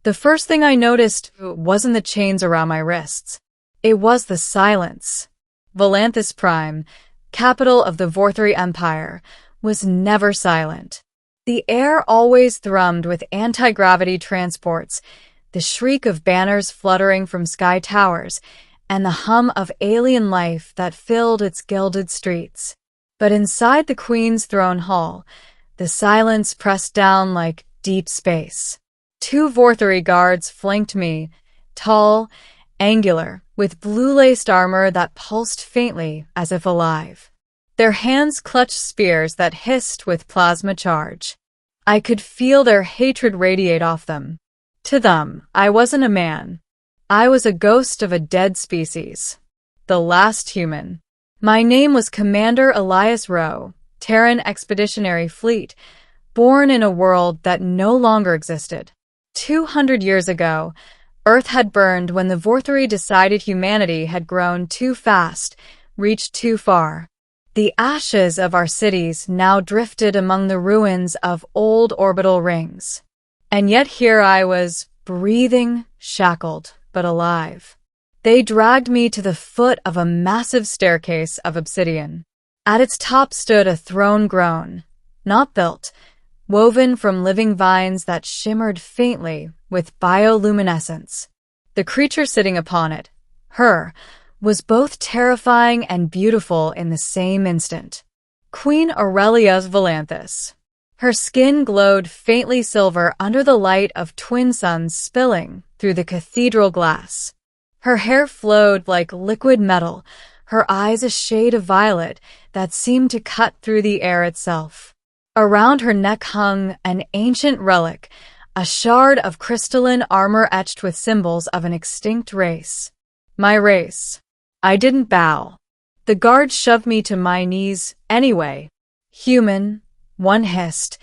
The first thing I noticed wasn't the chains around my wrists. It was the silence. Volanthus Prime, capital of the Vorthri Empire, was never silent. The air always thrummed with anti-gravity transports, the shriek of banners fluttering from sky towers, and the hum of alien life that filled its gilded streets. But inside the Queen's throne hall, the silence pressed down like deep space. 2 Vorthri guards flanked me, tall, angular, with blue-laced armor that pulsed faintly as if alive. Their hands clutched spears that hissed with plasma charge. I could feel their hatred radiate off them. To them, I wasn't a man. I was a ghost of a dead species. The last human. My name was Commander Elias Rowe, Terran Expeditionary Fleet, born in a world that no longer existed. 200 years ago, Earth had burned when the Vorthri decided humanity had grown too fast, reached too far. The ashes of our cities now drifted among the ruins of old orbital rings. And yet here I was, breathing, shackled, but alive. They dragged me to the foot of a massive staircase of obsidian. At its top stood a throne grown, not built, woven from living vines that shimmered faintly with bioluminescence. The creature sitting upon it, her, was both terrifying and beautiful in the same instant. Queen Aurelia's Volanthus. Her skin glowed faintly silver under the light of twin suns spilling through the cathedral glass. Her hair flowed like liquid metal, her eyes a shade of violet that seemed to cut through the air itself. Around her neck hung an ancient relic, a shard of crystalline armor etched with symbols of an extinct race. My race. I didn't bow. The guard shoved me to my knees anyway. Human, one hissed,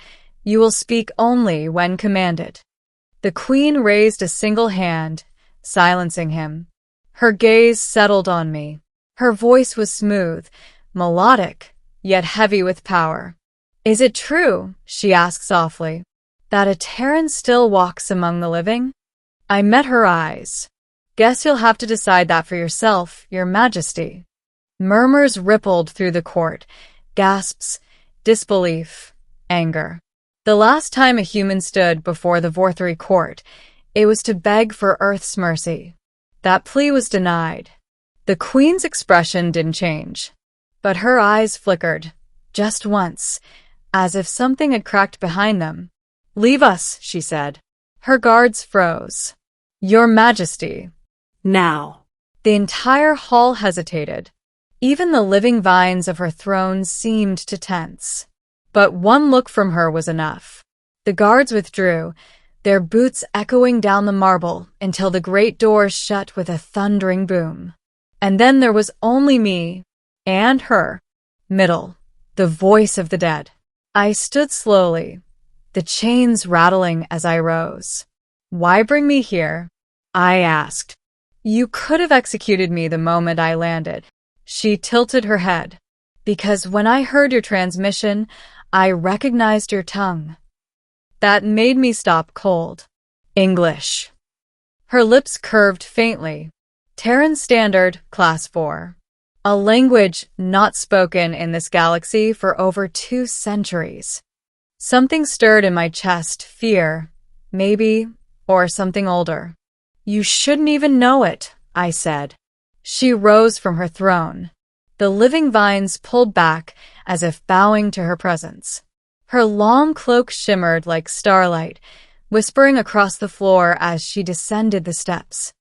you will speak only when commanded. The queen raised a single hand, silencing him. Her gaze settled on me. Her voice was smooth, melodic, yet heavy with power. Is it true, she asked softly, that a Terran still walks among the living? I met her eyes. Guess you'll have to decide that for yourself, Your Majesty. Murmurs rippled through the court, gasps, disbelief, anger. The last time a human stood before the Vorthri court, it was to beg for Earth's mercy. That plea was denied. The Queen's expression didn't change, but her eyes flickered, just once, as if something had cracked behind them. Leave us, she said. Her guards froze. Your Majesty. Now. The entire hall hesitated. Even the living vines of her throne seemed to tense. But one look from her was enough. The guards withdrew, their boots echoing down the marble until the great doors shut with a thundering boom. And then there was only me and her. Middle, the voice of the dead. I stood slowly, the chains rattling as I rose. Why bring me here? I asked. You could have executed me the moment I landed. She tilted her head. Because when I heard your transmission, I recognized your tongue. That made me stop cold. English. Her lips curved faintly. Terran Standard, Class 4. A language not spoken in this galaxy for over 2 centuries. Something stirred in my chest, fear, maybe, or something older. You shouldn't even know it, I said. She rose from her throne. The living vines pulled back as if bowing to her presence. Her long cloak shimmered like starlight, whispering across the floor as she descended the steps.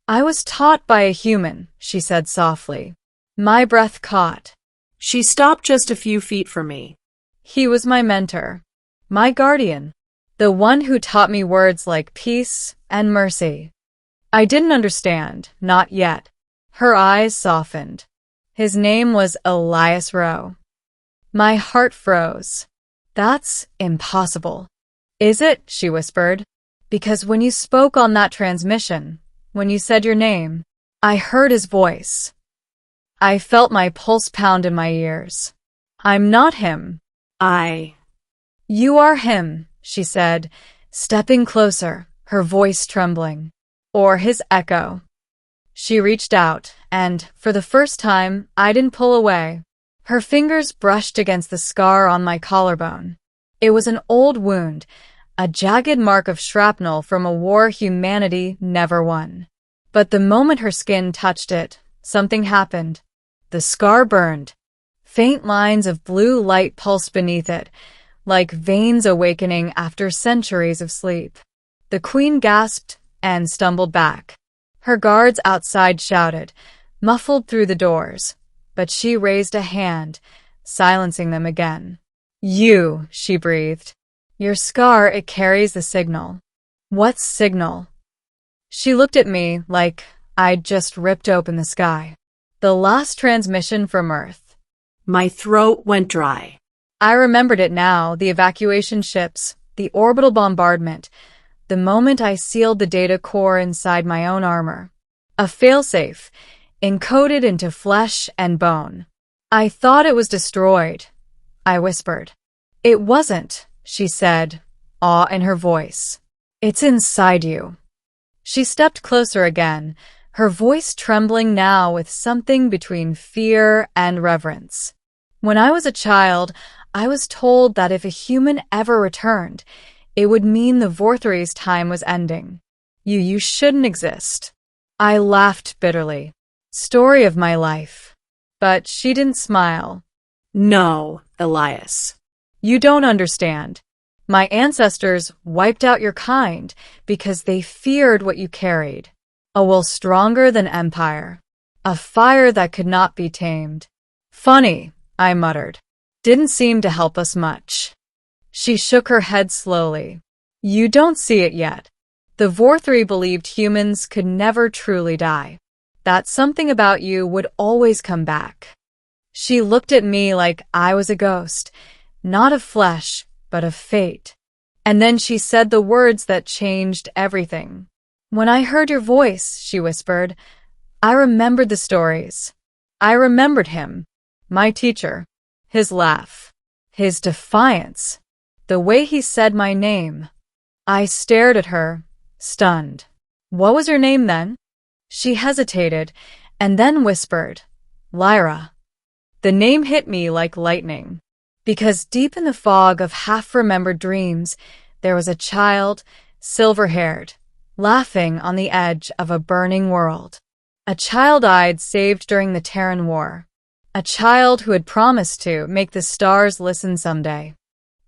I was taught by a human, she said softly. My breath caught. She stopped just a few feet from me. He was my mentor, my guardian, the one who taught me words like peace and mercy. I didn't understand, not yet. Her eyes softened. His name was Elias Rowe. My heart froze. That's impossible. Is it? She whispered. Because when you spoke on that transmission, when you said your name, I heard his voice. I felt my pulse pound in my ears. I'm not him. You are him, she said, stepping closer, her voice trembling. Or his echo. She reached out, and, for the first time, I didn't pull away. Her fingers brushed against the scar on my collarbone. It was an old wound, a jagged mark of shrapnel from a war humanity never won. But the moment her skin touched it, something happened. The scar burned. Faint lines of blue light pulsed beneath it, like veins awakening after centuries of sleep. The queen gasped and stumbled back. Her guards outside shouted, muffled through the doors, but she raised a hand, silencing them again. "You," she breathed. "Your scar, it carries the signal." "What signal?" She looked at me like I'd just ripped open the sky. The last transmission from Earth. My throat went dry. I remembered it now, the evacuation ships, the orbital bombardment, the moment I sealed the data core inside my own armor. A failsafe, encoded into flesh and bone. "I thought it was destroyed," I whispered. "It wasn't," she said, awe in her voice. "It's inside you." She stepped closer again, her voice trembling now with something between fear and reverence. "When I was a child, I was told that if a human ever returned, it would mean the Vorthri's time was ending. You shouldn't exist." I laughed bitterly. Story of my life. But she didn't smile. "No, Elias. You don't understand. My ancestors wiped out your kind because they feared what you carried. A will stronger than empire. A fire that could not be tamed." "Funny," I muttered. "Didn't seem to help us much." She shook her head slowly. "You don't see it yet. The Vorthri believed humans could never truly die. That something about you would always come back." She looked at me like I was a ghost, not of flesh, but of fate. And then she said the words that changed everything. "When I heard your voice," she whispered, "I remembered the stories. I remembered him, my teacher, his laugh, his defiance, the way he said my name." I stared at her, stunned. "What was your name then?" She hesitated, and then whispered, "Lyra." The name hit me like lightning, because deep in the fog of half-remembered dreams, there was a child, silver-haired, laughing on the edge of a burning world. A child I'd saved during the Terran War. A child who had promised to make the stars listen someday.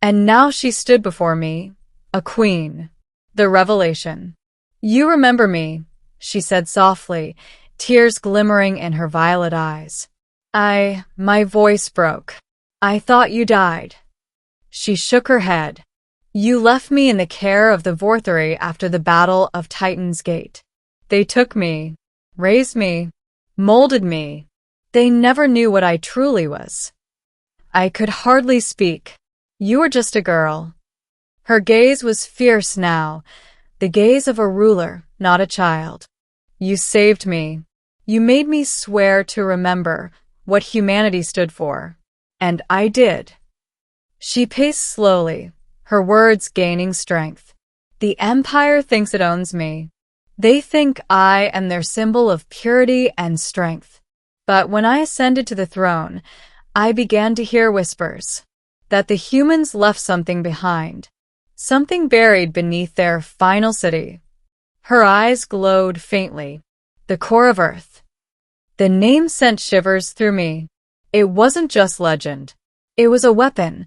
And now she stood before me, a queen. The revelation. "You remember me," she said softly, tears glimmering in her violet eyes. My voice broke. "I thought you died." She shook her head. "You left me in the care of the Vorthri after the Battle of Titan's Gate. They took me, raised me, molded me. They never knew what I truly was." I could hardly speak. "You were just a girl." Her gaze was fierce now, the gaze of a ruler, not a child. "You saved me. You made me swear to remember what humanity stood for. And I did." She paced slowly, her words gaining strength. "The Empire thinks it owns me. They think I am their symbol of purity and strength. But when I ascended to the throne, I began to hear whispers that the humans left something behind, something buried beneath their final city." Her eyes glowed faintly. "The core of Earth." The name sent shivers through me. It wasn't just legend. It was a weapon,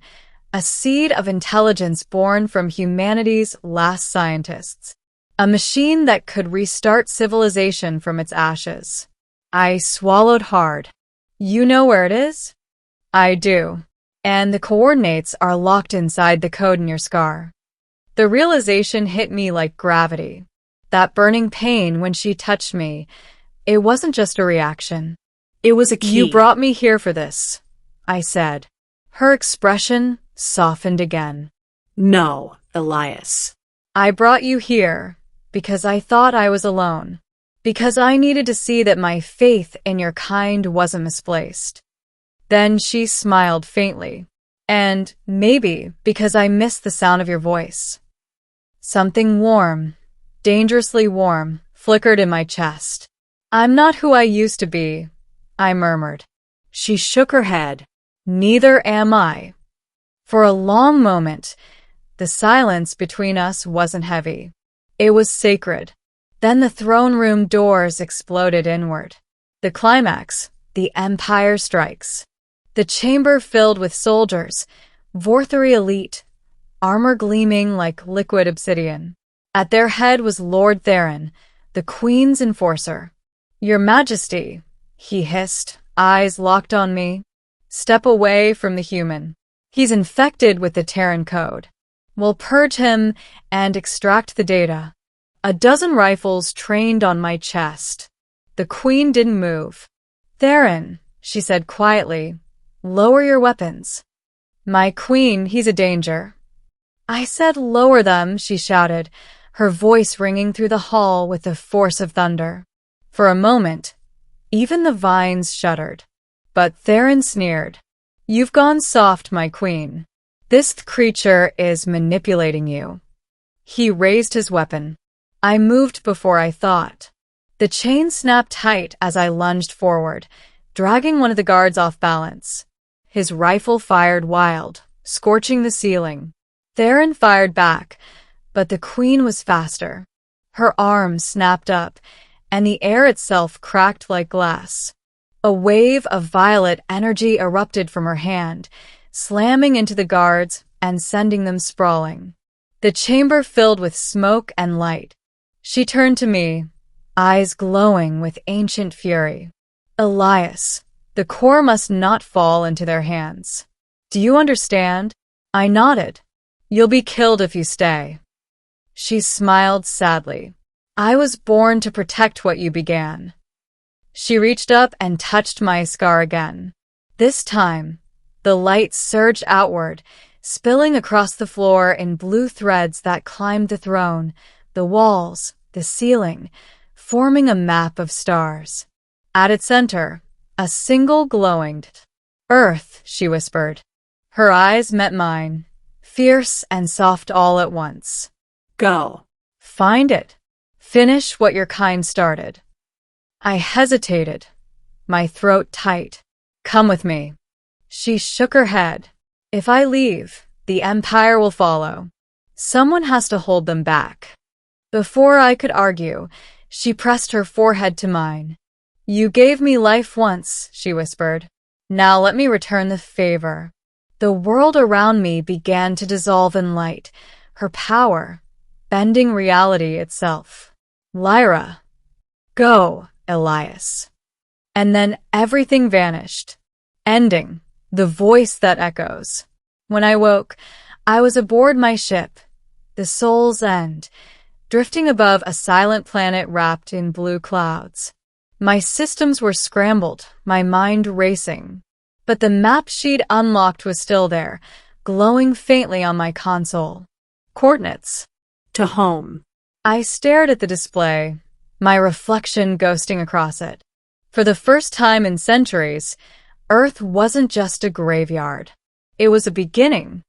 a seed of intelligence born from humanity's last scientists. A machine that could restart civilization from its ashes. I swallowed hard. "You know where it is?" "I do. And the coordinates are locked inside the code in your scar." The realization hit me like gravity. That burning pain when she touched me, it wasn't just a reaction. It was a key. "You brought me here for this," I said. Her expression softened again. "No, Elias. "I brought you here because I thought I was alone. Because I needed to see that my faith in your kind wasn't misplaced." Then she smiled faintly. "And maybe because I missed the sound of your voice. Something warm, dangerously warm, flickered in my chest. I'm not who I used to be, I murmured. She shook her head. Neither am I. For a long moment, the silence between us wasn't heavy. It was sacred. Then the throne room doors exploded inward. The climax, the Empire strikes. The chamber filled with soldiers, Vorthary elite, armor gleaming like liquid obsidian. At their head was Lord Theron, the Queen's enforcer. Your Majesty, he hissed, eyes locked on me. Step away from the human. He's infected with the Terran code. We'll purge him and extract the data. A dozen rifles trained on my chest. The Queen didn't move. Theron, she said quietly, lower your weapons. My Queen, he's a danger. I said lower them, she shouted, her voice ringing through the hall with the force of thunder. For a moment, even the vines shuddered. But Theron sneered. You've gone soft, my Queen. This creature is manipulating you. He raised his weapon. I moved before I thought. The chain snapped tight as I lunged forward, dragging one of the guards off balance. His rifle fired wild, scorching the ceiling. Theron fired back, but the Queen was faster. Her arm snapped up, and the air itself cracked like glass. A wave of violet energy erupted from her hand, slamming into the guards and sending them sprawling. The chamber filled with smoke and light. She turned to me, eyes glowing with ancient fury. Elias, the core must not fall into their hands. Do you understand? I nodded. You'll be killed if you stay. She smiled sadly. I was born to protect what you began. She reached up and touched my scar again. This time, the light surged outward, spilling across the floor in blue threads that climbed the throne, the walls, the ceiling, forming a map of stars. At its center, a single glowing Earth, she whispered. Her eyes met mine, fierce and soft all at once. Go. Find it. Finish what your kind started. I hesitated, my throat tight. Come with me. She shook her head. If I leave, the Empire will follow. Someone has to hold them back. Before I could argue, she pressed her forehead to mine. You gave me life once, she whispered. Now let me return the favor. The world around me began to dissolve in light, her power, bending reality itself. Lyra. Go, Elias. And then everything vanished, ending, the voice that echoes. When I woke, I was aboard my ship, the Soul's End, drifting above a silent planet wrapped in blue clouds. My systems were scrambled, my mind racing. But the map sheet unlocked was still there, glowing faintly on my console. Coordinates. To home. I stared at the display, my reflection ghosting across it. For the first time in centuries, Earth wasn't just a graveyard. It was a beginning.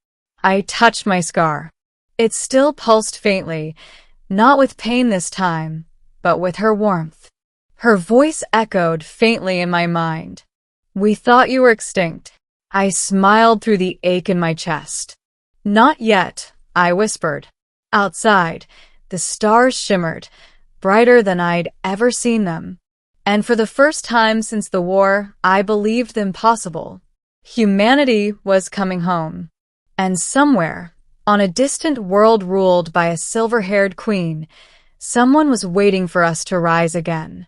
I touched my scar. It still pulsed faintly, not with pain this time, but with her warmth. Her voice echoed faintly in my mind. We thought you were extinct. I smiled through the ache in my chest. Not yet, I whispered. Outside, the stars shimmered, brighter than I'd ever seen them. And for the first time since the war, I believed them possible. Humanity was coming home. And somewhere, on a distant world ruled by a silver-haired queen, someone was waiting for us to rise again.